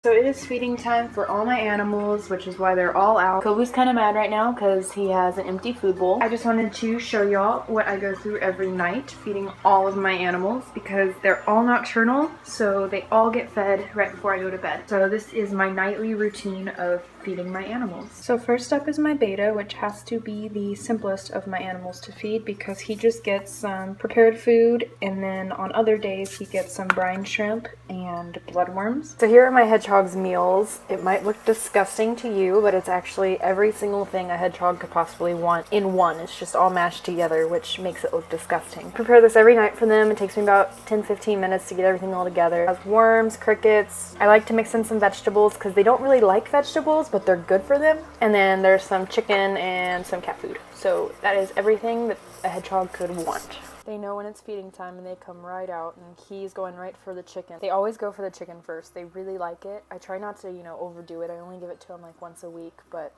So it is feeding time for all my animals, which is why they're all out. Kobu's kind of mad right now because he has an empty food bowl. I just wanted to show y'all what I go through every night feeding all of my animals because they're all nocturnal, so they all get fed right before I go to bed. So this is my nightly routine of feeding my animals. So first up is my beta, which has to be the simplest of my animals to feed because he just gets some prepared food, and then on other days he gets some brine shrimp and bloodworms. So here are my Hedgehogs Meals. It might look disgusting to you, but it's actually every single thing a hedgehog could possibly want in one. It's just all mashed together, which makes it look disgusting. Prepare this every night for them. It takes me about 10-15 minutes to get everything all together. It has worms, crickets. I like to mix in some vegetables because they don't really like vegetables, but they're good for them. And then there's some chicken and some cat food. So that is everything that a hedgehog could want. They know when it's feeding time and they come right out, and he's going right for the chicken. They always go for the chicken first. They really like it. I try not to, overdo it. I only give it to him like once a week, but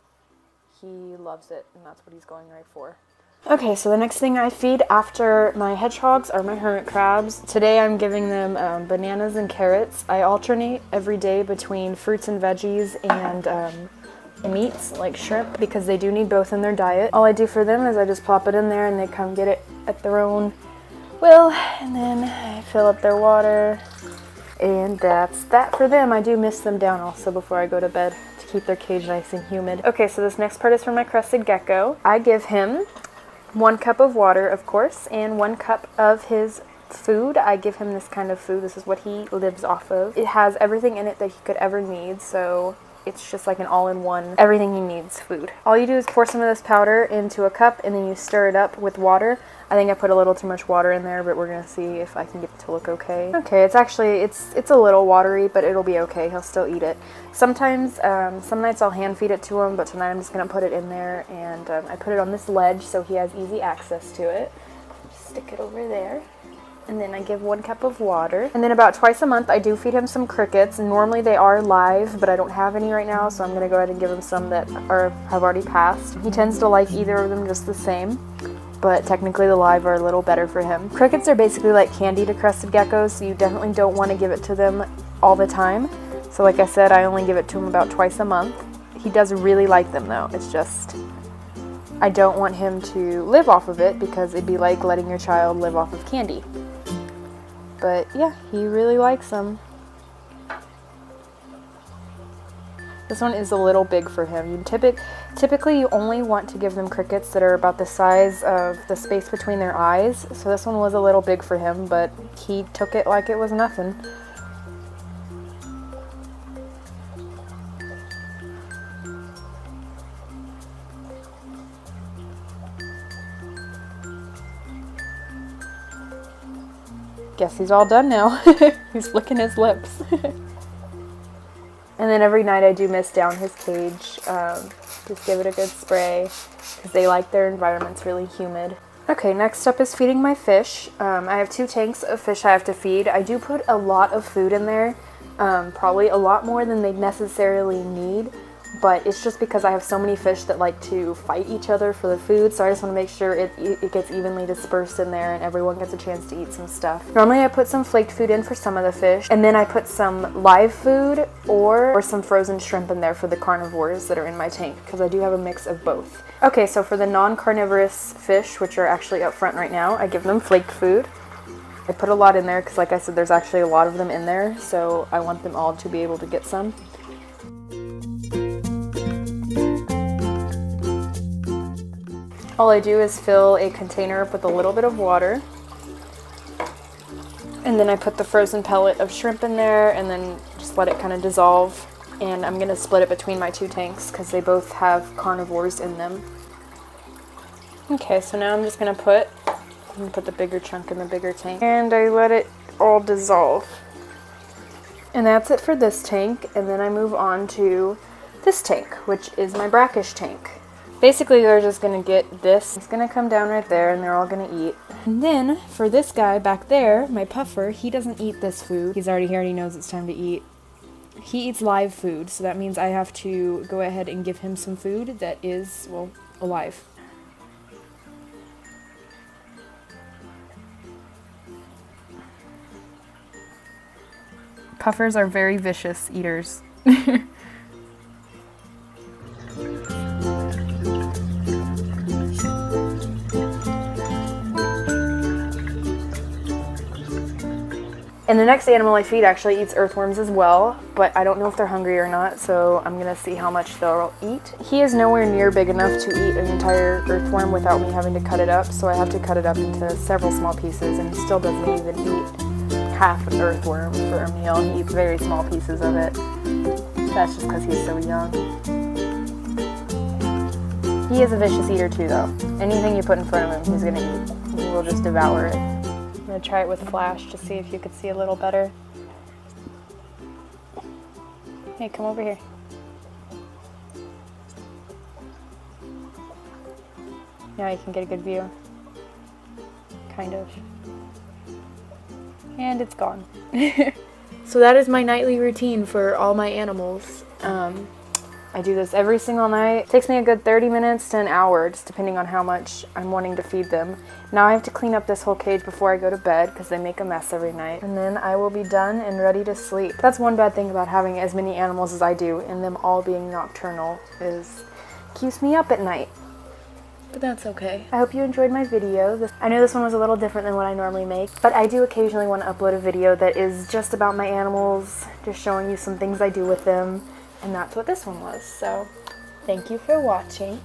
he loves it, and that's what he's going right for. Okay, so the next thing I feed after my hedgehogs are my hermit crabs. Today I'm giving them bananas and carrots. I alternate every day between fruits and veggies and meats like shrimp because they do need both in their diet. All I do for them is I just plop it in there and they come get it at their own will, and then I fill up their water, and that's that for them. I do mist them down also before I go to bed to keep their cage nice and humid. Okay, so this next part is for my Crested Gecko. I give him 1 cup of water, of course, and 1 cup of his food. I give him this kind of food. This is what he lives off of. It has everything in it that he could ever need, so it's just like an all-in-one, everything he needs food. All you do is pour some of this powder into a cup and then you stir it up with water. I think I put a little too much water in there, but we're gonna see if I can get it to look okay. Okay, it's a little watery, but it'll be okay. He'll still eat it. Sometimes, some nights I'll hand feed it to him, but tonight I'm just gonna put it in there, and I put it on this ledge so he has easy access to it. Just stick it over there. And then I give 1 cup of water. And then about twice a month I do feed him some crickets. Normally they are live, but I don't have any right now, so I'm gonna go ahead and give him some that have already passed. He tends to like either of them just the same, but technically the live are a little better for him. Crickets are basically like candy to Crested Geckos, so you definitely don't want to give it to them all the time. So like I said, I only give it to him about twice a month. He does really like them though. It's just, I don't want him to live off of it because it'd be like letting your child live off of candy. But yeah, he really likes them. This one is a little big for him. Typically you only want to give them crickets that are about the size of the space between their eyes. So this one was a little big for him, but he took it like it was nothing. Guess he's all done now. He's licking his lips. And then every night I do mist down his cage. Just give it a good spray because they like their environments really humid. Okay, next up is feeding my fish. I have 2 tanks of fish I have to feed. I do put a lot of food in there, probably a lot more than they necessarily need. But it's just because I have so many fish that like to fight each other for the food, so I just want to make sure it gets evenly dispersed in there and everyone gets a chance to eat some stuff. Normally I put some flaked food in for some of the fish, and then I put some live food or some frozen shrimp in there for the carnivores that are in my tank, because I do have a mix of both. Okay, so for the non-carnivorous fish, which are actually up front right now, I give them flaked food. I put a lot in there because, like I said, there's actually a lot of them in there, so I want them all to be able to get some. All I do is fill a container up with a little bit of water, and then I put the frozen pellet of shrimp in there and then just let it kind of dissolve, and I'm going to split it between my 2 tanks because they both have carnivores in them. Okay, so now I'm just going to put the bigger chunk in the bigger tank, and I let it all dissolve. And that's it for this tank, and then I move on to this tank, which is my Brackish Tank. Basically, they're just going to get this. It's going to come down right there, and they're all going to eat. And then, for this guy back there, my puffer, he doesn't eat this food. He's already here and he knows it's time to eat. He eats live food, so that means I have to go ahead and give him some food that is, well, alive. Puffers are very vicious eaters. And the next animal I feed actually eats earthworms as well, but I don't know if they're hungry or not, so I'm gonna see how much they'll eat. He is nowhere near big enough to eat an entire earthworm without me having to cut it up, so I have to cut it up into several small pieces, and he still doesn't even eat half an earthworm for a meal. He eats very small pieces of it. That's just because he's so young. He is a vicious eater too, though. Anything you put in front of him, he's gonna eat. He will just devour it. I'm gonna try it with flash to see if you could see a little better. Hey, come over here. Now you can get a good view. Kind of. And it's gone. So that is my nightly routine for all my animals. I do this every single night. It takes me a good 30 minutes to an hour, just depending on how much I'm wanting to feed them. Now I have to clean up this whole cage before I go to bed because they make a mess every night. And then I will be done and ready to sleep. That's one bad thing about having as many animals as I do and them all being nocturnal is it keeps me up at night. But that's okay. I hope you enjoyed my video. I know this one was a little different than what I normally make, but I do occasionally want to upload a video that is just about my animals, just showing you some things I do with them. And that's what this one was. So, thank you for watching.